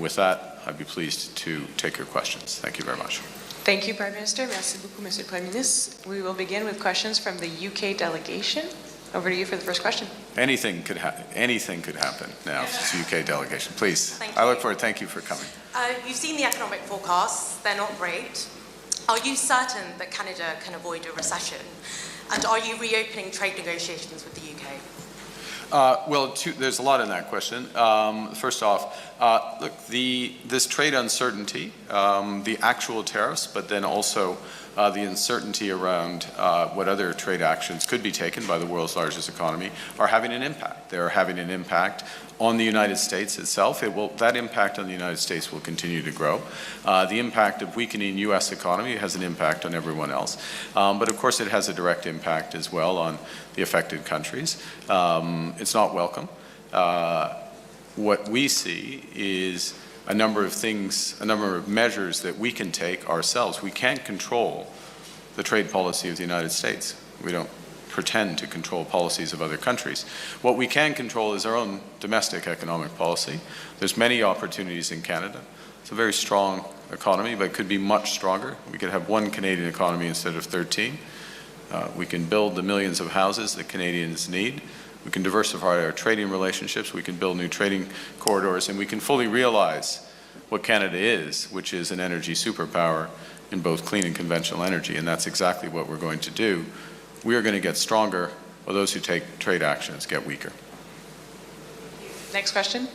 with that, I'd be pleased to take your questions. Thank you very much. Thank you, Prime Minister. Merci beaucoup, Monsieur le Premier ministre. We will begin with questions from the UK delegation. Over to you for the first question. Anything could happen now. It's the UK delegation. Please. Thank you. I look forward. Thank you for coming. You've seen the economic forecasts. They're not great. Are you certain that Canada can avoid a recession? And are you reopening trade negotiations with the UK? Well, there's a lot in that question. First off, look, this trade uncertainty, the actual tariffs, but then also the uncertainty around what other trade actions could be taken by the world's largest economy are having an impact. They're having an impact on the United States itself. That impact on the United States will continue to grow. The impact of weakening U.S. economy has an impact on everyone else. But of course it has a direct impact as well on the affected countries. It's not welcome. What we see is a number of measures that we can take ourselves. We can't control the trade policy of the United States. We don't pretend to control policies of other countries. What we can control is our own domestic economic policy. There's many opportunities in Canada. It's a very strong economy, but it could be much stronger. We could have one Canadian economy instead of 13. We can build the millions of houses that Canadians need. We can diversify our trading relationships. We can build new trading corridors, and we can fully realize what Canada is, which is an energy superpower in both clean and conventional energy, and that's exactly what we're going to do. We are going to get stronger, while those who take trade actions get weaker. Next question.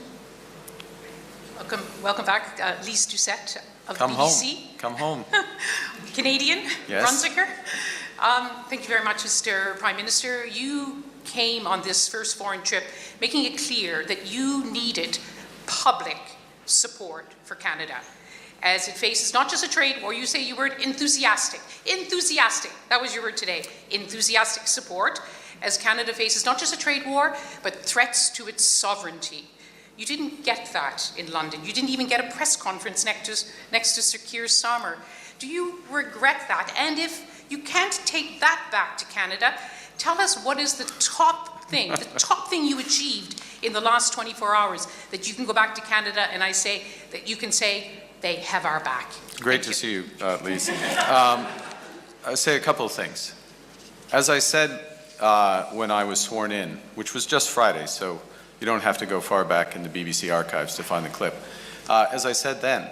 Welcome back, Lise Doucette of Come the home. BBC. Come home. Canadian, Yes. Brunswicker. Thank you very much, Mr. Prime Minister. You came on this first foreign trip making it clear that you needed public support for Canada as it faces not just a trade war. You say you were enthusiastic. Enthusiastic, that was your word today. Enthusiastic support as Canada faces not just a trade war, but threats to its sovereignty. You didn't get that in London. You didn't even get a press conference next to Sir Keir Starmer. Do you regret that? And if you can't take that back to Canada, tell us what is the top thing you achieved in the last 24 hours that you can go back to Canada and that you can say, they have our back. Great to see you, Lise. I'll say a couple of things. As I said when I was sworn in, which was just Friday, so you don't have to go far back in the BBC archives to find the clip. As I said then,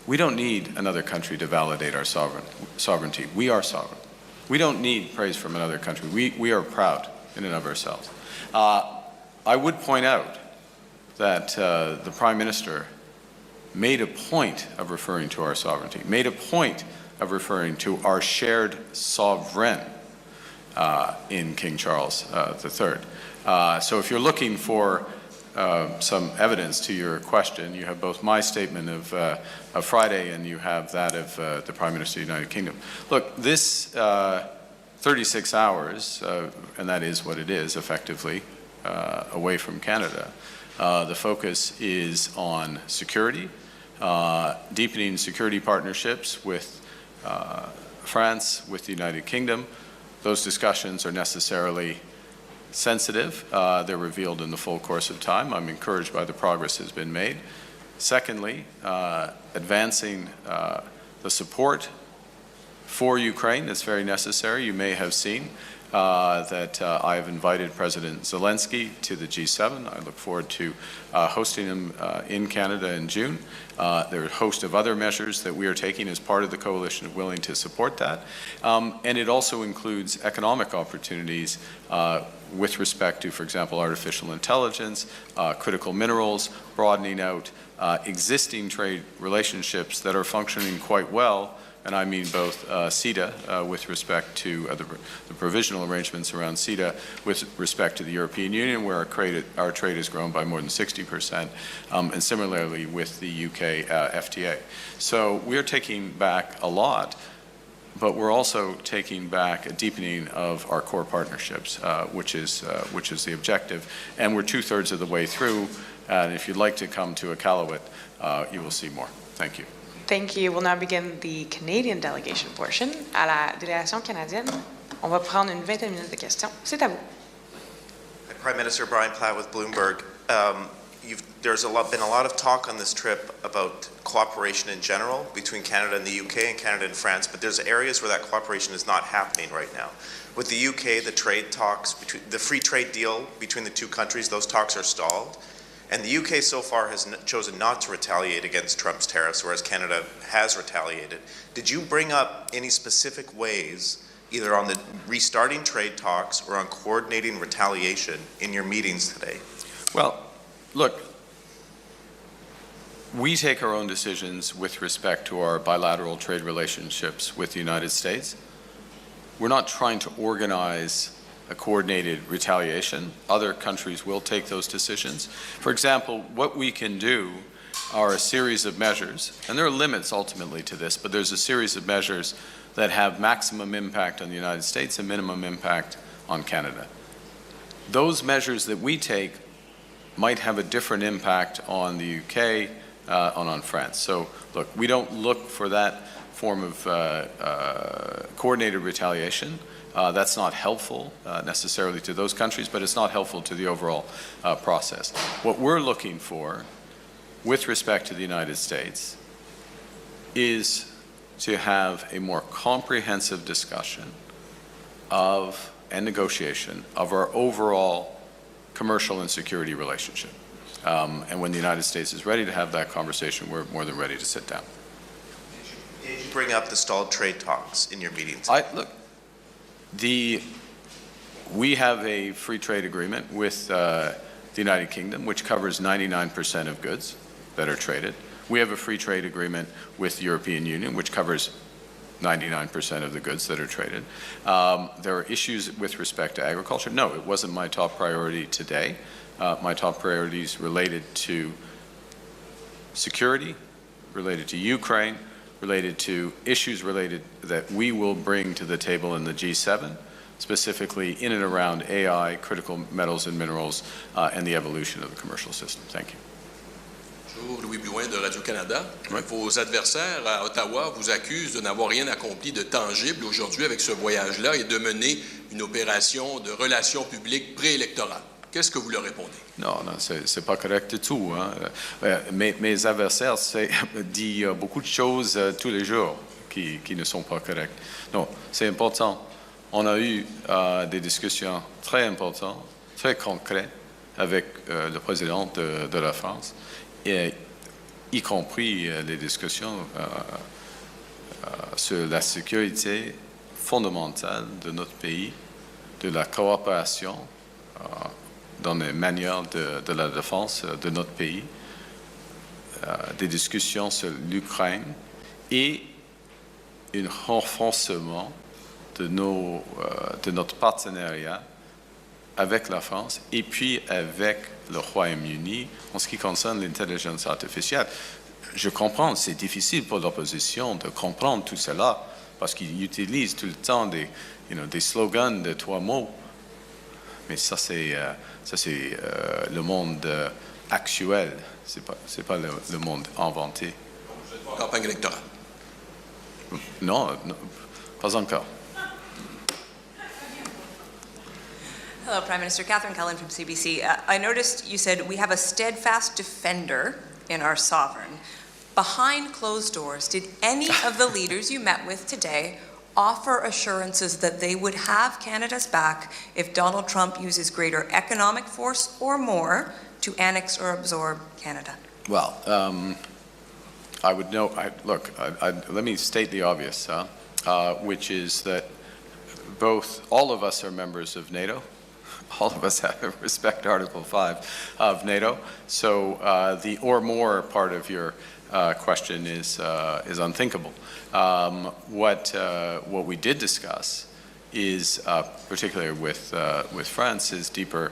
we don't need another country to validate our sovereignty. We are sovereign. We don't need praise from another country. We are proud in and of ourselves. I would point out that the Prime Minister made a point of referring to our sovereignty, made a point of referring to our shared sovereign in King Charles III. So if you're looking for some evidence to your question, you have both my statement of Friday and you have that of the Prime Minister of the United Kingdom. Look, this 36 hours, and that is what it is effectively, away from Canada, the focus is on security, deepening security partnerships with France, with the United Kingdom. Those discussions are necessarily sensitive. They're revealed in the full course of time. I'm encouraged by the progress that has been made. Secondly, advancing the support for Ukraine that's very necessary. You may have seen that I have invited President Zelensky to the G7. I look forward to hosting him in Canada in June. There are a host of other measures that we are taking as part of the coalition willing to support that. And it also includes economic opportunities with respect to, for example, artificial intelligence, critical minerals, broadening out existing trade relationships that are functioning quite well. And I mean both CETA with respect to the provisional arrangements around CETA with respect to the European Union, where our trade has grown by more than 60%, and similarly with the UK FTA. So we are taking back a lot, but we're also taking back a deepening of our core partnerships, which is the objective. And we're 2/3 of the way through, and if you'd like to come to Iqaluit, you will see more. Thank you. Thank you. We'll now begin the Canadian delegation portion. À la délégation canadienne, on va prendre une 20 minutes de questions. C'est à vous. Prime Minister Brian Platt with Bloomberg. there's been a lot of talk on this trip about cooperation in general between Canada and the UK and Canada and France, but there's areas where that cooperation is not happening right now. With the UK, the trade talks, the free trade deal between the two countries, those talks are stalled. And the UK so far has chosen not to retaliate against Trump's tariffs, whereas Canada has retaliated. Did you bring up any specific ways, either on the restarting trade talks or on coordinating retaliation in your meetings today? Well, look, we take our own decisions with respect to our bilateral trade relationships with the United States. We're not trying to organize a coordinated retaliation. Other countries will take those decisions. For example, what we can do are a series of measures, and there are limits ultimately to this, but there's a series of measures that have maximum impact on the United States and minimum impact on Canada. Those measures that we take might have a different impact on the UK and on France. So look, we don't look for that form of coordinated retaliation. That's not helpful necessarily to those countries, but it's not helpful to the overall process. What we're looking for with respect to the United States is to have a more comprehensive discussion of and negotiation of our overall commercial and security relationship. And when the United States is ready to have that conversation, we're more than ready to sit down. Did you bring up the stalled trade talks in your meetings? We have a free trade agreement with the United Kingdom, which covers 99% of goods that are traded. We have a free trade agreement with the European Union, which covers 99% of the goods that are traded. There are issues with respect to agriculture. No, it wasn't my top priority today. My top priorities related to security, related to Ukraine, related to issues related that we will bring to the table in the G7, specifically in and around AI, critical metals and minerals, and the evolution of the commercial system. Thank you. Bonjour, Louis Blouin de Radio-Canada. Vos adversaires à Ottawa vous accusent de n'avoir rien accompli de tangible aujourd'hui avec ce voyage-là et de mener une opération de relations publiques préélectorale. Qu'est-ce que vous leur répondez? Non, c'est pas correct du tout. Hein. Mes adversaires disent beaucoup de choses tous les jours qui ne sont pas correctes. Non, c'est important. On a eu des discussions très importantes, très concrètes avec le président de la France, et, y compris les discussions sur la sécurité fondamentale de notre pays, de la coopération dans les manières de la défense de notre pays, des discussions sur l'Ukraine et un renforcement de notre partenariat avec la France et puis avec le Royaume-Uni en ce qui concerne l'intelligence artificielle. Je comprends, c'est difficile pour l'opposition de comprendre tout cela parce qu'ils utilisent tout le temps des slogans de 3 mots. Mais ça, c'est le monde actuel. C'est pas le monde inventé. Campagne électorale. Non, pas encore. Hello, Prime Minister. Catherine Cullen from CBC. I noticed you said we have a steadfast defender in our sovereign. Behind closed doors, did any of the leaders you met with today offer assurances that they would have Canada's back if Donald Trump uses greater economic force or more to annex or absorb Canada? Well, I would know. Let me state the obvious, which is that all of us are members of NATO. All of us respect Article 5 of NATO. So the or more part of your question is unthinkable. What we did discuss is, particularly with France, is deeper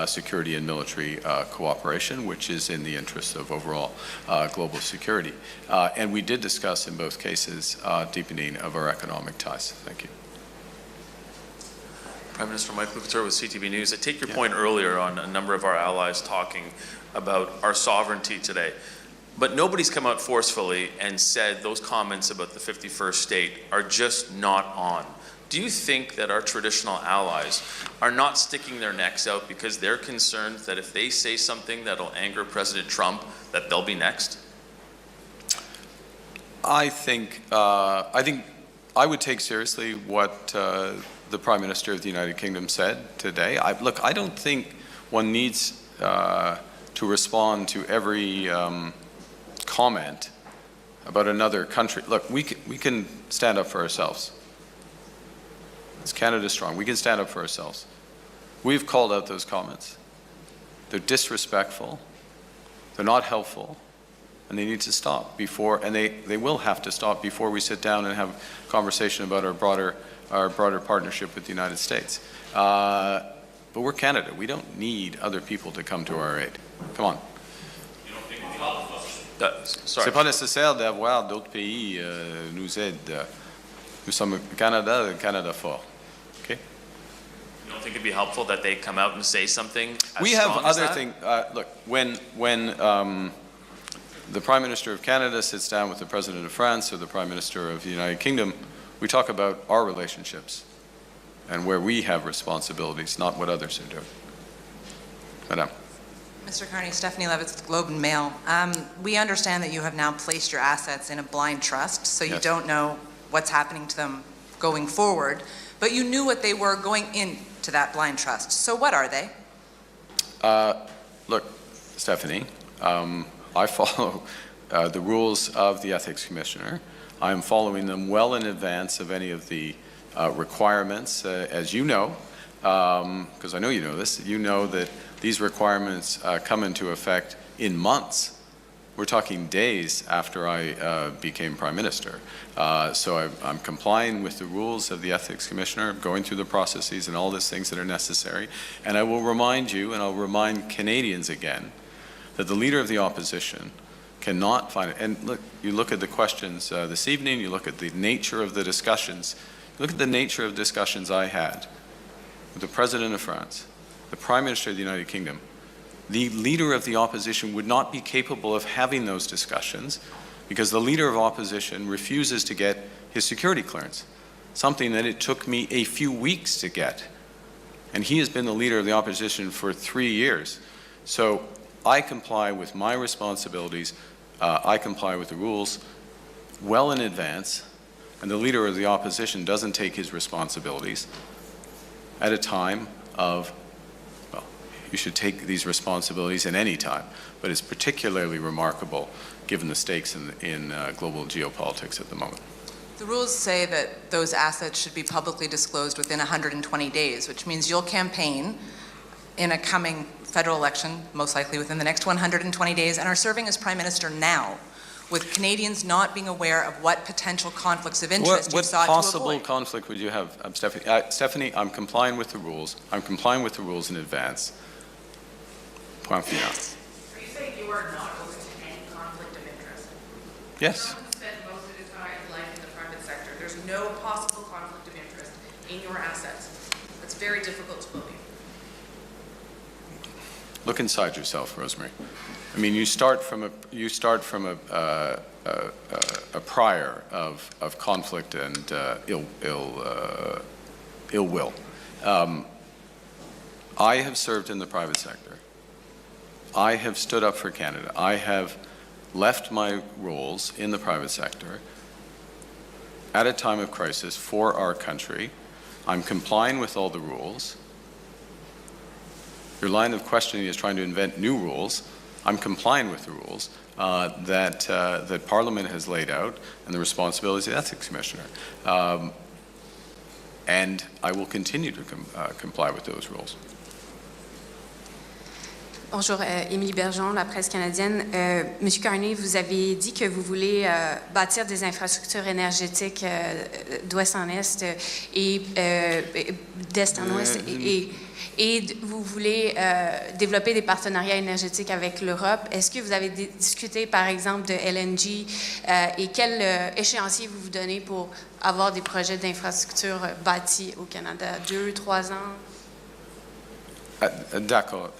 security and military cooperation, which is in the interest of overall global security. And we did discuss in both cases deepening of our economic ties. Thank you. Prime Minister Mike Couture with CTV News. I take your point earlier on a number of our allies talking about our sovereignty today. But nobody's come out forcefully and said those comments about the 51st state are just not on. Do you think that our traditional allies are not sticking their necks out because they're concerned that if they say something that'll anger President Trump, that they'll be next? I think I would take seriously what the Prime Minister of the United Kingdom said today. Look, I don't think one needs to respond to every comment about another country. Look, we can stand up for ourselves. It's Canada strong. We can stand up for ourselves. We've called out those comments. They're disrespectful. They're not helpful. And they need to stop before, and they will have to stop before we sit down and have a conversation about our broader partnership with the United States. But we're Canada. We don't need other people to come to our aid. Come on. C'est pas nécessaire d'avoir d'autres pays nous aident. Nous sommes le Canada fort. Okay? You don't think it'd be helpful that they come out and say something as We have strong as other that? things. Look, when the Prime Minister of Canada sits down with the President of France or the Prime Minister of the United Kingdom, we talk about our relationships and where we have responsibilities, not what others are doing. Madame. Mr. Carney, Stephanie Levitz with the Globe and Mail. We understand that you have now placed your assets in a blind trust, so you Yes. don't know what's happening to them going forward, but you knew what they were going into that blind trust. So what are they? Look, Stephanie, I follow the rules of the Ethics Commissioner. I'm following them well in advance of any of the requirements, as you know, because I know you know this. You know that these requirements come into effect in months. We're talking days after I became Prime Minister. So I'm complying with the rules of the Ethics Commissioner, going through the processes and all these things that are necessary. And I will remind you, and I'll remind Canadians again, that the Leader of the Opposition cannot find it. And look, you look at the questions this evening, you look at the nature of the discussions, look at the nature of discussions I had with the President of France, the Prime Minister of the United Kingdom. The Leader of the Opposition would not be capable of having those discussions because the Leader of Opposition refuses to get his security clearance, something that it took me a few weeks to get. And he has been the Leader of the Opposition for 3 years. So I comply with my responsibilities, I comply with the rules well in advance, and the Leader of the Opposition doesn't take his responsibilities at a time of, well, you should take these responsibilities at any time, but it's particularly remarkable given the stakes in global geopolitics at the moment. The rules say that those assets should be publicly disclosed within 120 days, which means you'll campaign in a coming federal election, most likely within the next 120 days, and are serving as Prime Minister now, with Canadians not being aware of what potential conflicts of interest you sought to avoid. What possible conflict would you have, Stephanie? Stephanie, I'm complying with the rules. I'm complying with the rules in advance. Point final. Are you saying you are not open to any conflict of interest? Yes. Someone who spent most of his life in the private sector, there's no possible conflict of interest in your assets. That's very difficult to believe. Look inside yourself, Rosemary. I mean, you start from a prior of conflict and ill will. I have served in the private sector. I have stood up for Canada. I have left my roles in the private sector at a time of crisis for our country. I'm complying with all the rules. Your line of questioning is trying to invent new rules. I'm complying with the rules that Parliament has laid out and the responsibilities of the Ethics Commissioner. And I will continue to comply with those rules. Bonjour, Émilie Bergeon, la presse canadienne. Monsieur Carney, vous avez dit que vous voulez bâtir des infrastructures énergétiques d'ouest en est et d'est en ouest et vous voulez développer des partenariats énergétiques avec l'Europe. Est-ce que vous avez discuté, par exemple, de LNG et quel échéancier vous vous donnez pour avoir des projets d'infrastructures bâtis au Canada? 2, 3 ans? D'accord.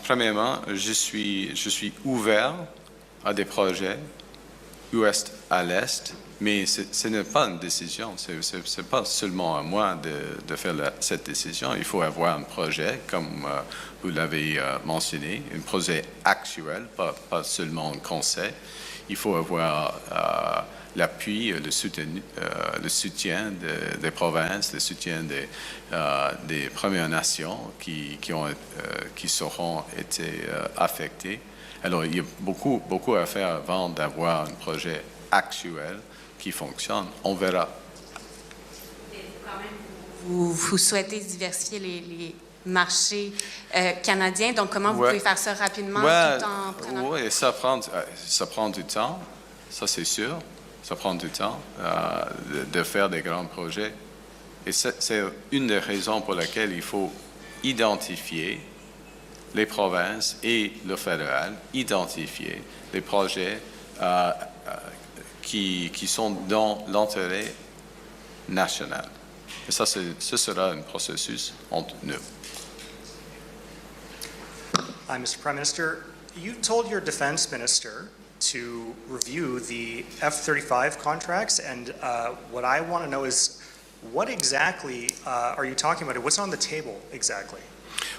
Premièrement, je suis ouvert à des projets ouest à l'est, mais ce n'est pas une décision. Ce n'est pas seulement à moi de faire cette décision. Il faut avoir un projet, comme vous l'avez mentionné, un projet actuel, pas seulement un conseil. Il faut avoir l'appui, le soutien des provinces, le soutien des Premières Nations qui seront été affectées. Alors, il y a beaucoup à faire avant d'avoir un projet actuel qui fonctionne. On verra. Vous souhaitez diversifier les marchés canadiens, donc comment vous Ouais. pouvez faire ça rapidement Ouais, tout en prenant... Oui, ça prend du temps, ça c'est sûr. Ça prend du temps de faire des grands projets. Et c'est une des raisons pour lesquelles il faut identifier les provinces et le fédéral, identifier les projets qui sont dans l'intérêt national. Et ça, ce sera un processus entre nous. Hi, Mr. Prime Minister. You told your defense minister to review the F-35 contracts, and what I want to know is what exactly are you talking about? What's on the table exactly?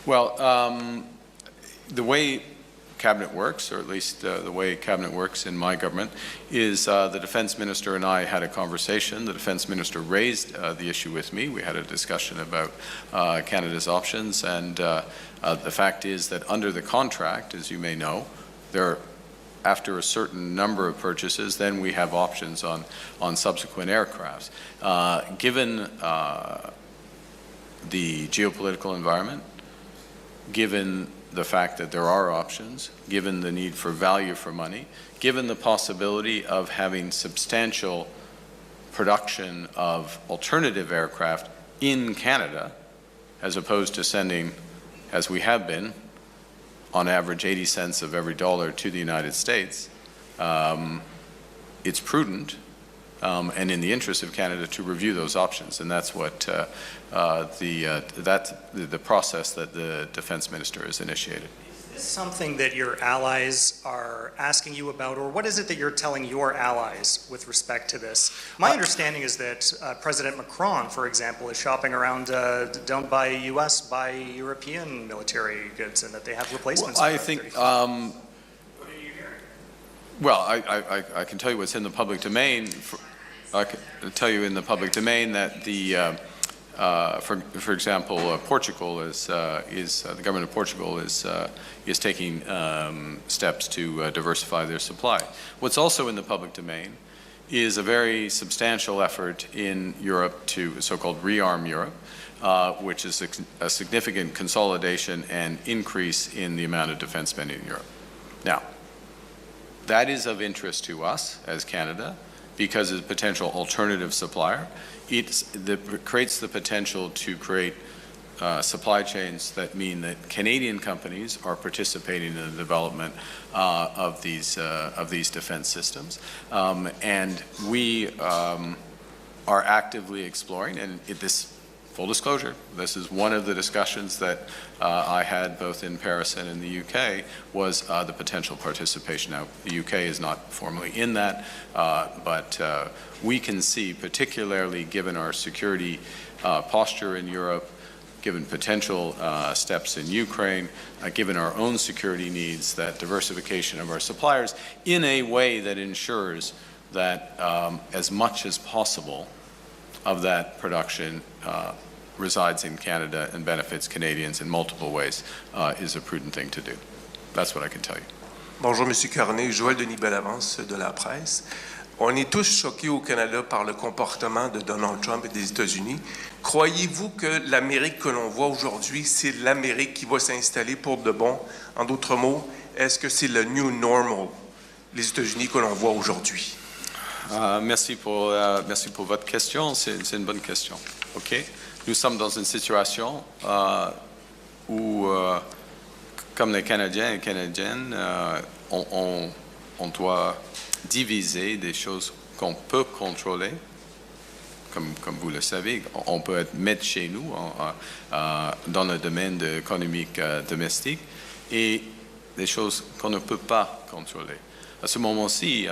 Well, the way Cabinet works, or at least the way Cabinet works in my government, is the Defense Minister and I had a conversation. The Defense Minister raised the issue with me. We had a discussion about Canada's options, and the fact is that under the contract, as you may know, after a certain number of purchases, then we have options on subsequent aircrafts. Given the geopolitical environment, given the fact that there are options, given the need for value for money, given the possibility of having substantial production of alternative aircraft in Canada, as opposed to sending, as we have been, on average 80 cents of every dollar to the United States, it's prudent and in the interest of Canada to review those options, and that's what the process that the Defense Minister has initiated. Is this something that your allies are asking you about, or what is it that you're telling your allies with respect to this? My understanding is that President Macron, for example, is shopping around, don't buy U.S., buy European military goods, and that they have replacements. Well, for I think, F-35. What are you hearing? well, I can tell you what's in the public domain. I can tell you in the public domain that for example, Portugal the government of Portugal is taking steps to diversify their supply. What's also in the public domain is a very substantial effort in Europe to so-called rearm Europe, which is a significant consolidation and increase in the amount of defense spending in Europe. Now, that is of interest to us as Canada because as a potential alternative supplier. It creates the potential to create supply chains that mean that Canadian companies are participating in the development of these defense systems. And we are actively exploring, and full disclosure, this is one of the discussions that I had both in Paris and in the UK, was the potential participation. Now, the UK is not formally in that, but we can see, particularly given our security posture in Europe, given potential steps in Ukraine, given our own security needs, that diversification of our suppliers in a way that ensures that as much as possible of that production resides in Canada and benefits Canadians in multiple ways is a prudent thing to do. That's what I can tell you. Bonjour, M. Carney. Joël Denis Bellavance de la presse. On est tous choqués au Canada par le comportement de Donald Trump et des États-Unis. Croyez-vous que l'Amérique que l'on voit aujourd'hui, c'est l'Amérique qui va s'installer pour de bon? En d'autres mots, est-ce que c'est le new normal, les États-Unis que l'on voit aujourd'hui? Merci pour votre question. C'est une bonne question. OK? Nous sommes dans une situation où, comme les Canadiens et Canadiennes, on doit diviser des choses qu'on peut contrôler, comme vous le savez. On peut mettre chez nous dans le domaine économique domestique et des choses qu'on ne peut pas contrôler. À ce moment-ci,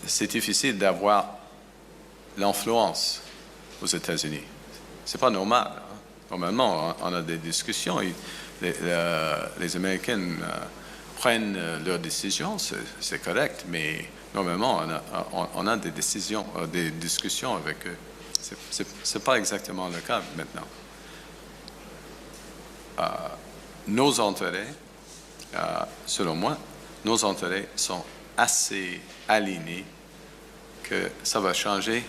c'est difficile d'avoir l'influence aux États-Unis. C'est pas normal. Hein. Normalement, on a des discussions. Les Américains prennent leurs décisions, c'est correct, mais normalement, on a des décisions, des discussions avec eux. C'est pas exactement le cas maintenant. Nos intérêts, selon moi, nos intérêts sont assez alignés que ça va changer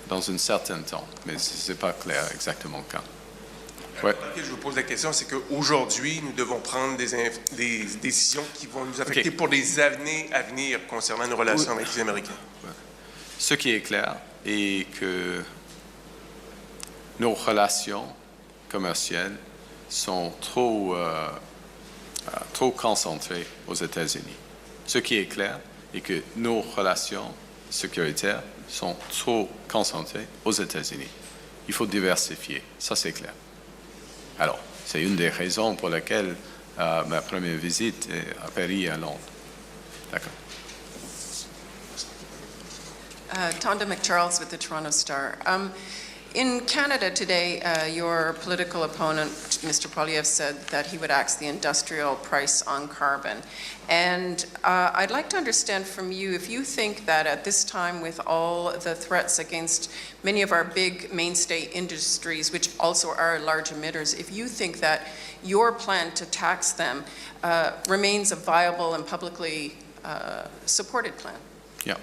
dans un certain temps, mais ce n'est pas clair exactement quand. Ouais. Je vous pose la question, c'est qu'aujourd'hui, nous devons prendre des décisions qui vont nous affecter pour des années à venir concernant nos relations avec les Américains. Ce qui est clair est que nos relations commerciales sont trop concentrées aux États-Unis. Ce qui est clair est que nos relations sécuritaires sont trop concentrées aux États-Unis. Il faut diversifier, ça c'est clair. Alors, c'est une des raisons pour lesquelles ma première visite à Paris et à Londres. D'accord. Tonda McCharles with the Toronto Star. In Canada today, your political opponent, Mr. Poilievre, said that he would axe the industrial price on carbon. And I'd like to understand from you if you think that at this time, with all the threats against many of our big mainstay industries, which also are large emitters, if you think that your plan to tax them remains a viable and publicly supported plan. Yeah.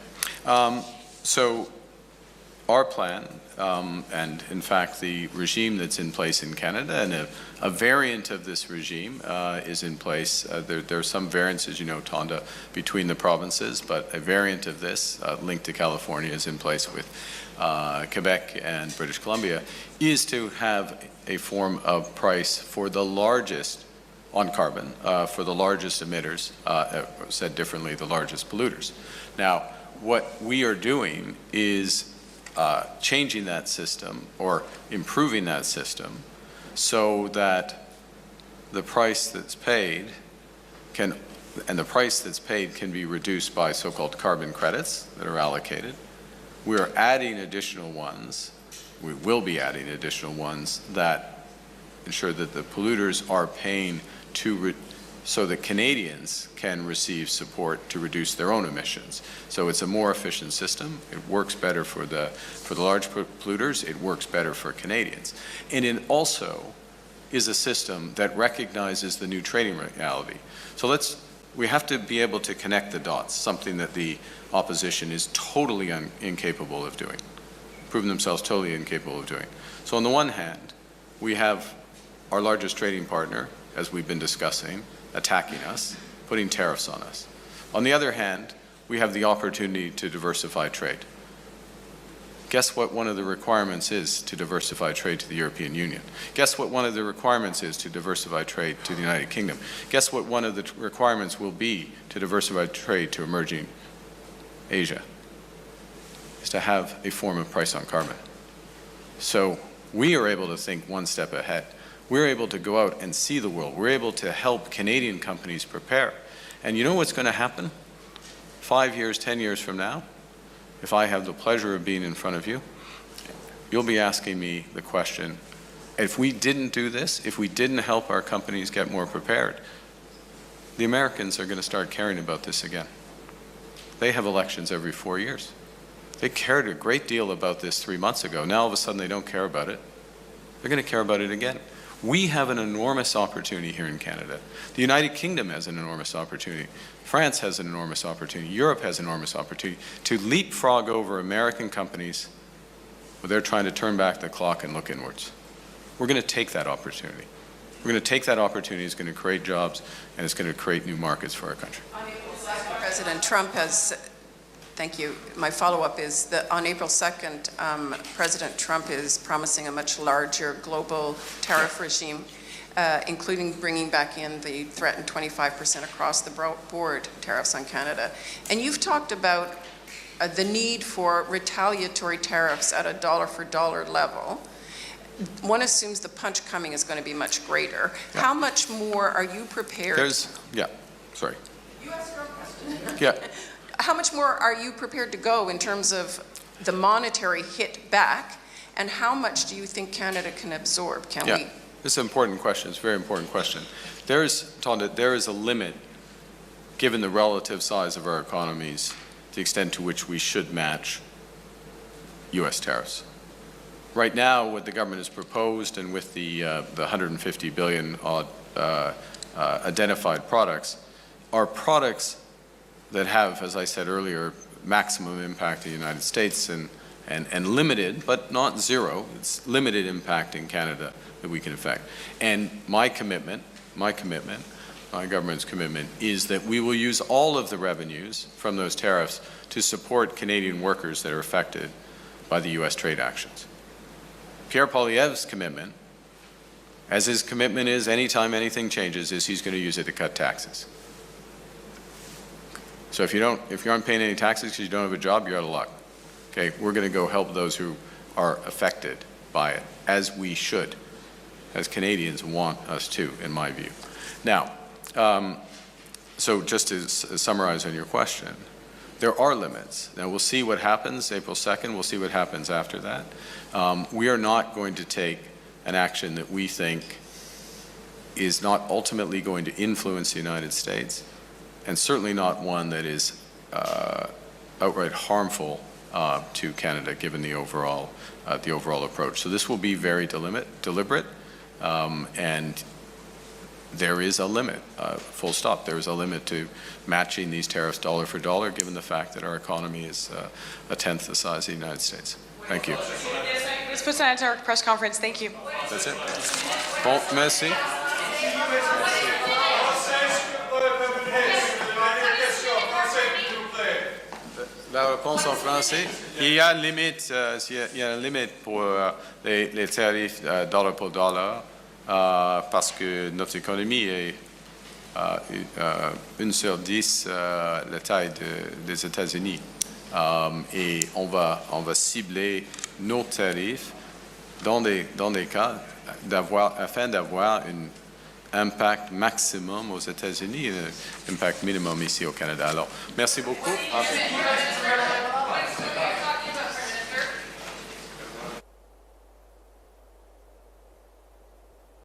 So our plan, and in fact the regime that's in place in Canada, and a variant of this regime is in place. There are some variances, you know, Tonda, between the provinces, but a variant of this linked to California is in place with Quebec and British Columbia, is to have a form of price for the largest on carbon, for the largest emitters, said differently, the largest polluters. Now, what we are doing is changing that system or improving that system so that the price that's paid can be reduced by so-called carbon credits that are allocated. We are adding additional ones. We will be adding additional ones that ensure that the polluters are paying so that Canadians can receive support to reduce their own emissions. So it's a more efficient system. It works better for the large polluters. It works better for Canadians. And it also is a system that recognizes the new trading reality. So we have to be able to connect the dots, something that the opposition is totally incapable of doing, proven themselves totally incapable of doing. So on the one hand, we have our largest trading partner, as we've been discussing, attacking us, putting tariffs on us. On the other hand, we have the opportunity to diversify trade. Guess what one of the requirements is to diversify trade to the European Union? Guess what one of the requirements is to diversify trade to the United Kingdom? Guess what one of the requirements will be to diversify trade to emerging Asia? Is to have a form of price on carbon. So we are able to think one step ahead. We're able to go out and see the world. We're able to help Canadian companies prepare. And you know what's going to happen 5 years, 10 years from now? If I have the pleasure of being in front of you, you'll be asking me the question, if we didn't do this, if we didn't help our companies get more prepared, the Americans are going to start caring about this again. They have elections every 4 years. They cared a great deal about this 3 months ago. Now all of a sudden they don't care about it. They're going to care about it again. We have an enormous opportunity here in Canada. The United Kingdom has an enormous opportunity. France has an enormous opportunity. Europe has an enormous opportunity to leapfrog over American companies where they're trying to turn back the clock and look inwards. We're going to take that opportunity. We're going to take that opportunity. It's going to create jobs, and it's going to create new markets for our country. President Trump has, thank you. My follow-up is that on April 2nd, President Trump is promising a much larger global tariff regime, including bringing back in the threatened 25% across the board tariffs on Canada. And you've talked about the need for retaliatory tariffs at a dollar-for-dollar level. One assumes the punch coming is going to be much greater. Yeah. How much more are you prepared? You asked your own question. Yeah. how much more are you prepared to go in terms of the monetary hit back, and how much do you think Canada can absorb? Can we? This is an important question. It's a very important question. There is a limit, given the relative size of our economies, the extent to which we should match U.S. tariffs. Right now, what the government has proposed, and with the 150 billion odd identified products, are products that have, as I said earlier, maximum impact in the United States and limited, but not zero, it's limited impact in Canada that we can affect. And my government's commitment is that we will use all of the revenues from those tariffs to support Canadian workers that are affected by the U.S. trade actions. Pierre Poilievre's commitment, as his commitment is anytime anything changes, is he's going to use it to cut taxes. So if you aren't paying any taxes because you don't have a job, you're out of luck. Okay, we're going to go help those who are affected by it, as we should, as Canadians want us to, in my view. Now, so just to summarize on your question, there are limits. Now we'll see what happens April 2nd. We'll see what happens after that. We are not going to take an action that we think is not ultimately going to influence the United States, and certainly not one that is outright harmful to Canada, given the overall approach. So this will be very deliberate, and there is a limit, full stop. There is a limit to matching these tariffs dollar for dollar, given the fact that our economy is a tenth the size of the United States. Thank you. This puts an end to our press conference. Thank you. That's it. Bon, merci. La réponse en français. Il y a une limite, pour les tarifs dollar pour dollar, parce que notre économie est 1 sur 10 la taille des États-Unis. Et on va cibler nos tarifs dans des cas afin d'avoir un impact maximum aux États-Unis et un impact minimum ici au Canada. Alors, merci beaucoup.